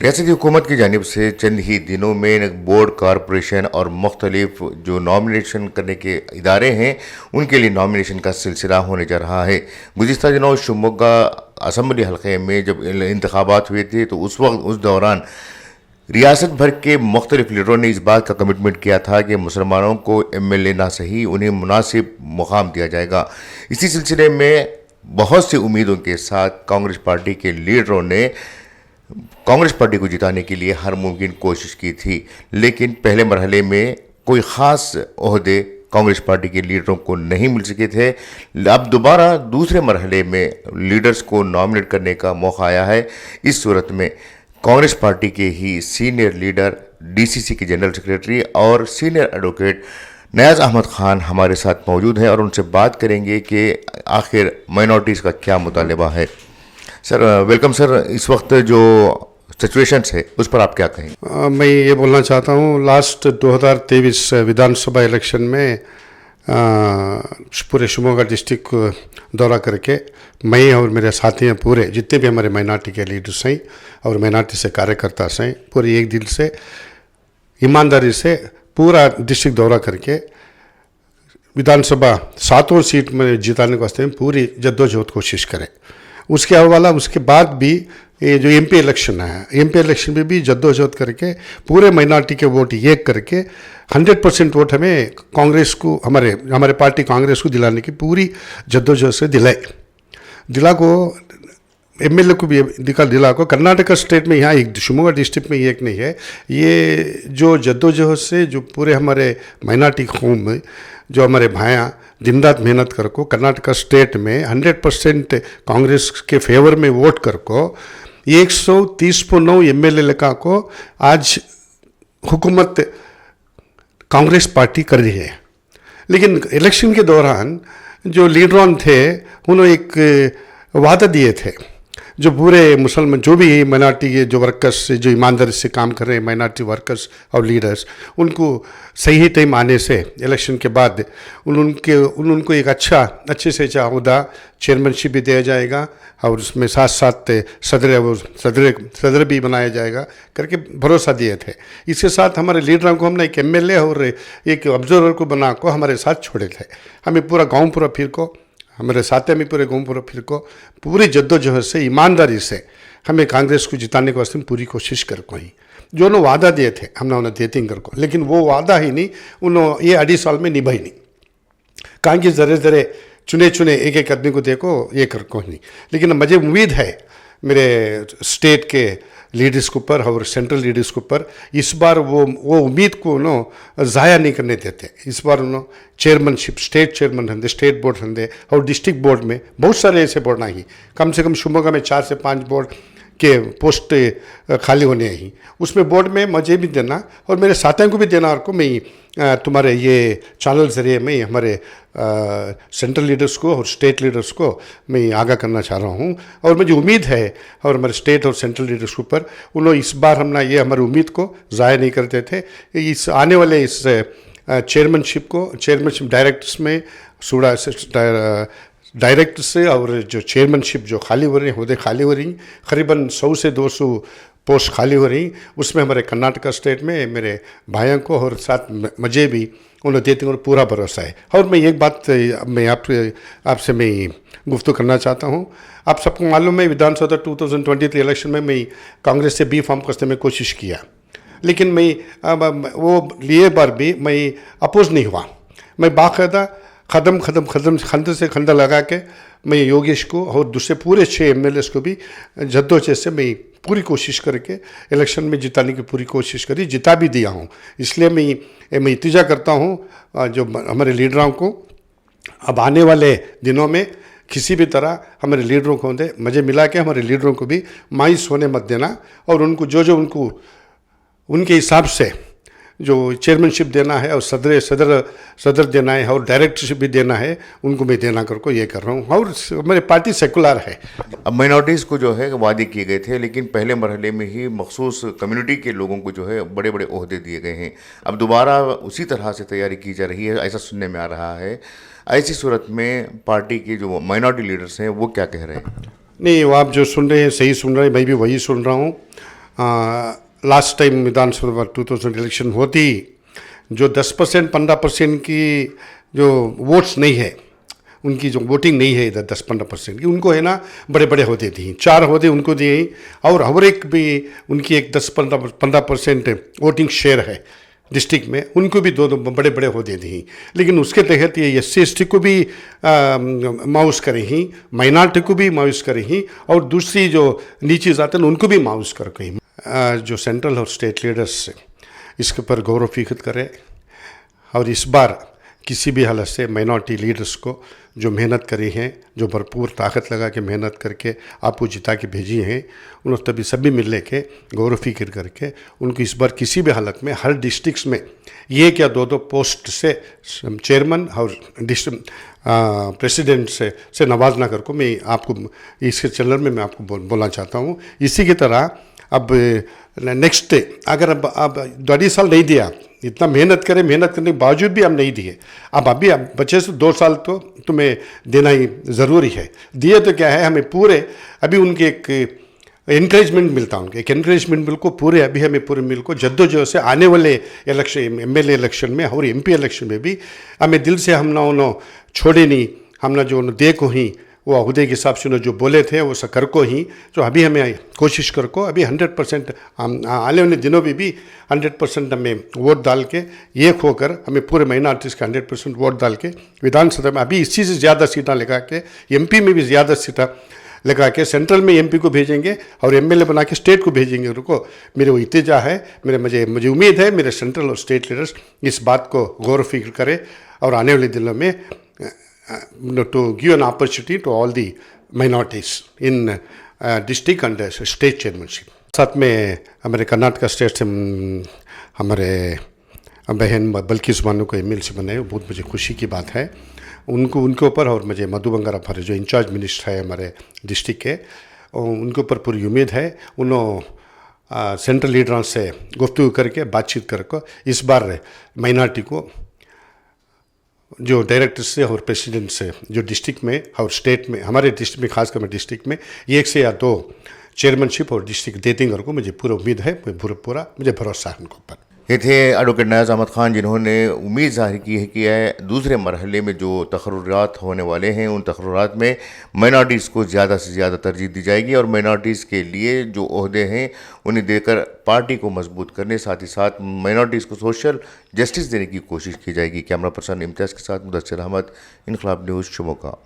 रियासती हुकूमत की जानिब से चंद ही दिनों में बोर्ड कॉरपोरेशन और मुख्तलिफ जो नॉमिनेशन करने के इदारे हैं उनके लिए नॉमिनेशन का सिलसिला होने जा रहा है। गुज़िस्ता दिनों शिवमोगा असम्बली हल्के में जब इंतखाबात हुए थे तो उस दौरान रियासत भर के मुख्तलिफ लीडरों ने इस बात का कमिटमेंट किया था कि मुसलमानों को MLA ना सही उन्हें मुनासिब मुकाम दिया जाएगा। इसी सिलसिले में बहुत सी उम्मीदों के साथ कांग्रेस पार्टी के लीडरों ने कांग्रेस पार्टी को जिताने के लिए हर मुमकिन कोशिश की थी, लेकिन पहले मरहले में कोई ख़ास ओहदे कांग्रेस पार्टी के लीडरों को नहीं मिल सके थे। अब दोबारा दूसरे मरहले में लीडर्स को नॉमिनेट करने का मौका आया है। इस सूरत में कांग्रेस पार्टी के ही सीनियर लीडर DCC के जनरल सेक्रेटरी और सीनियर एडवोकेट नयाज़ अहमद ख़ान हमारे साथ मौजूद हैं और उनसे बात करेंगे कि आखिर माइनॉरिटीज़ का क्या मुतालबा है। Sir welcome sir. इस वक्त जो सिचुएशंस है उस पर आप क्या कहेंगे? मैं ये बोलना चाहता हूँ, लास्ट 2023 विधानसभा इलेक्शन में पूरे शिवमोगा डिस्ट्रिक्ट को दौरा करके मैं और मेरे साथी हैं, पूरे जितने भी हमारे माइनॉरिटी के लीडर्स हैं और माइनॉरिटी से कार्यकर्ता हैं, पूरे एक दिल से ईमानदारी से पूरा डिस्ट्रिक्ट दौरा करके विधानसभा 7 सीट में जिताने के वास्ते पूरी जद्दोजहद कोशिश करें। उसके हवाला उसके बाद भी ये जो MP इलेक्शन है, MP इलेक्शन में भी जद्दोजहद करके पूरे माइनॉरिटी के वोट एक करके 100% वोट हमें कांग्रेस को, हमारे पार्टी कांग्रेस को दिलाने की पूरी जद्दोजहद से दिला को MLA को भी दिला को। कर्नाटक स्टेट में यहाँ एक शिवमोगा डिस्ट्रिक्ट में एक नहीं है। ये जो जद्दोजहद से जो पूरे हमारे माइनॉरिटी कौम में जो हमारे भाइयाँ दिन रात मेहनत कर को कर्नाटक स्टेट में 100% कांग्रेस के फेवर में वोट कर को 130.9 MLA लगा को आज हुकूमत कांग्रेस पार्टी कर रही है। लेकिन इलेक्शन के दौरान जो लीडरों थे उन्होंने एक वादा दिए थे, जो पूरे मुसलमान जो भी माइनॉरिटी के जो वर्कर्स जो ईमानदारी से काम कर रहे हैं, माइनॉरिटी वर्कर्स और लीडर्स, उनको सही टाइम आने से इलेक्शन के बाद उनको एक अच्छे से ओहदा चेयरमैनशिप भी दिया जाएगा और उसमें साथ साथ सदर भी बनाया जाएगा करके भरोसा दिए थे। इसके साथ हमारे लीडरों को हमने एक MLA और एक ऑब्जर्वर को बना को हमारे साथ छोड़े थे। हमें पूरा गाँव पूरा फिर को हमारे साथ में पूरे गाँव पूरा फिर को पूरी जद्दोजहद से ईमानदारी से हमें कांग्रेस को जिताने के वास्ते पूरी कोशिश कर को ही जो उन्होंने वादा दिए थे हमने उन्हें देते कर को, लेकिन वो वादा ही नहीं उन्होंने ये 2.5 साल में निभाई नहीं। कहाँ की ज़रे चुने एक आदमी को देखो ये कर को नहीं। लेकिन मुझे उम्मीद है मेरे स्टेट के लीडर्स के ऊपर और सेंट्रल लीडर्स के ऊपर इस बार वो उम्मीद को उन्होंने ज़ाया नहीं करने देते। इस बार उन्होंने चेयरमैनशिप स्टेट चेयरमैन हंदे, स्टेट बोर्ड हंदे और डिस्ट्रिक्ट बोर्ड में बहुत सारे ऐसे बोर्ड नहीं, कम से कम शिवमोगा में 4 से 5 बोर्ड के पोस्ट खाली होने ही, उसमें बोर्ड में मुझे भी देना और मेरे साथियों को भी देना। और को मैं तुम्हारे ये चैनल जरिए मैं हमारे सेंट्रल लीडर्स को और स्टेट लीडर्स को मैं आगाह करना चाह रहा हूँ और मुझे उम्मीद है और हमारे स्टेट और सेंट्रल लीडर्स के ऊपर उन्होंने इस बार हमने ये हमारी उम्मीद को ज़ाया नहीं करते थे। इस आने वाले इस चेयरमैनशिप डायरेक्टर्स में डायरेक्टर से और जो चेयरमैनशिप जो खाली हो रही होदे खाली हो रही, करीबन 100 से 200 पोस्ट खाली हो रही। उसमें हमारे कर्नाटक स्टेट में मेरे भाइयों को और साथ मुझे भी उन्हें देते और पूरा भरोसा है। और मैं एक बात मैं आपसे मैं गुफ्तगू करना चाहता हूँ। आप सबको मालूम है विधानसभा 2023 इलेक्शन में मैं कांग्रेस से B फॉर्म करने में कोशिश किया, लेकिन मैं वो लिए बार भी मैं अपोज नहीं हुआ। मैं बाकायदा खंड से खंडा लगा के मैं योगेश को और दूसरे पूरे 6 MLAs को भी जद्दोजहद से मैं पूरी कोशिश करके इलेक्शन में जिताने की पूरी कोशिश करी, जिता भी दिया हूँ। इसलिए मैं इल्तिजा करता हूँ जो हमारे लीडरों को अब आने वाले दिनों में किसी भी तरह हमारे लीडरों को दे मुझे मिला के हमारे लीडरों को भी मायूस होने मत देना और उनको जो उनको उनके हिसाब से जो चेयरमैनशिप देना है और सदर देना है और डायरेक्टरशिप भी देना है उनको मैं देना करको ये कर रहा हूँ। और हमारी पार्टी सेकुलर है। अब माइनॉरिटीज़ को जो है वादे किए गए थे, लेकिन पहले मरहले में ही मखसूस कम्युनिटी के लोगों को जो है बड़े बड़े ओहदे दिए गए हैं। अब दोबारा उसी तरह से तैयारी की जा रही है, ऐसा सुनने में आ रहा है। ऐसी सूरत में पार्टी के जो माइनॉरिटी लीडर्स हैं वो क्या कह रहे हैं? नहीं, वो आप जो सुन रहे हैं सही सुन रहे हैं, मैं भी वही सुन रहा हूँ। लास्ट टाइम विधानसभा 2000 इलेक्शन होती जो 10% 15% की जो वोट्स नहीं है, उनकी जो वोटिंग नहीं है इधर 10-15% की, उनको है ना बड़े बड़े होते दिए, 4 होते उनको दिए, और हर एक भी उनकी एक 10-15% वोटिंग शेयर है डिस्ट्रिक्ट में, उनको भी दो बड़े बड़े होते दिए। लेकिन उसके तहत ये SC को भी मायूस करे ही, माइनॉरिटी को भी मायूस करे ही, और दूसरी जो नीची जाते हैं उनको भी मायूस कर कहीं। जो सेंट्रल और स्टेट लीडर्स इसके ऊपर गौरव फिक्र करें, और इस बार किसी भी हालत से माइनॉरिटी लीडर्स को जो मेहनत करी हैं, जो भरपूर ताकत लगा के मेहनत करके आपको जिता के भेजी हैं, उन्होंने तभी सभी मिल लेके गौरव फिक्र करके उनको इस बार किसी भी हालत में हर डिस्ट्रिक्ट्स में 1 या 2 पोस्ट से चेयरमैन और डिस्ट्रिक्ट प्रेसिडेंट से नवाजना करके मैं आपको इसके चैनल में मैं आपको बोलना चाहता हूँ। इसी की तरह अब नेक्स्ट अगर अब 2 साल नहीं दिया, इतना मेहनत करने के बावजूद भी हम नहीं दिए, अब बचे से 2 साल तो तुम्हें देना ही ज़रूरी है। दिए तो क्या है, हमें पूरे अभी उनके एक इनक्रेजमेंट मिलता है, उनके एक इनक्रेजमेंट मिल को पूरे अभी हमें पूरे मिल को जद्दोजहद से आने वाले इलेक्शन MLA इलेक्शन में और MP इलेक्शन में भी हमें दिल से हम ना छोड़े नहीं, हमने जो देखो ही वो अहदे के हिसाब से जो बोले थे वो कर को ही, जो अभी हमें कोशिश कर को अभी 100% आने वाले दिनों में भी 100% हमें वोट डाल के एक होकर हमें पूरे माइनॉरिटीज़ का 100% वोट डाल के विधानसभा में अभी इसी से ज़्यादा सीटें लगा के MP में भी ज़्यादा सीटें लगा के सेंट्रल में MP को भेजेंगे और MLA बना के स्टेट को भेजेंगे। उनको मेरे वो इत्तेजा है, मुझे उम्मीद है मेरे सेंट्रल और स्टेट लीडर्स इस बात को गौर फिक्र करें और आने वाले दिनों में to give an opportunity to all the minorities in district and state chairmanship। साथ में हमारे कर्नाटक स्टेट से हमारे बहन बल्किस बानो को MLC बनाए, बहुत मुझे खुशी की बात है उनके ऊपर, और मुझे मधु बंगारा फर जो इंचार्ज मिनिस्टर है हमारे डिस्ट्रिक्ट के, उनके ऊपर पूरी उम्मीद है। उन्होंने सेंट्रल लीडरों से गुफ्तगू करके बातचीत करके इस बार माइनॉरिटी को जो डायरेक्टर से और प्रेसिडेंट से जो डिस्ट्रिक्ट में और स्टेट में, हमारे डिस्ट्रिक्ट में खासकर मैं डिस्ट्रिक्ट में 1 से या 2 चेयरमैनशिप और डिस्ट्रिक्ट दे देंगे को मुझे पूरा उम्मीद है, मुझे भरोसा है उनके ऊपर। ये थे एडवोकेट नयाज़ अहमद ख़ान, जिन्होंने उम्मीद ज़ाहिर की है कि दूसरे मरहले में जो तकर्रुरात होने वाले हैं उन तकर्रुरात में माइनॉरिटीज़ को ज़्यादा से ज़्यादा तरजीह दी जाएगी और माइनॉरिटीज़ के लिए जो ओहदे हैं उन्हें देकर पार्टी को मजबूत करने, साथ ही साथ माइनॉरिटीज़ को सोशल जस्टिस देने की कोशिश की जाएगी। कैमरा पर्सन इम्तियाज़ के साथ मुदस्सिर अहमद, इनकलाब न्यूज़, शिमोगा।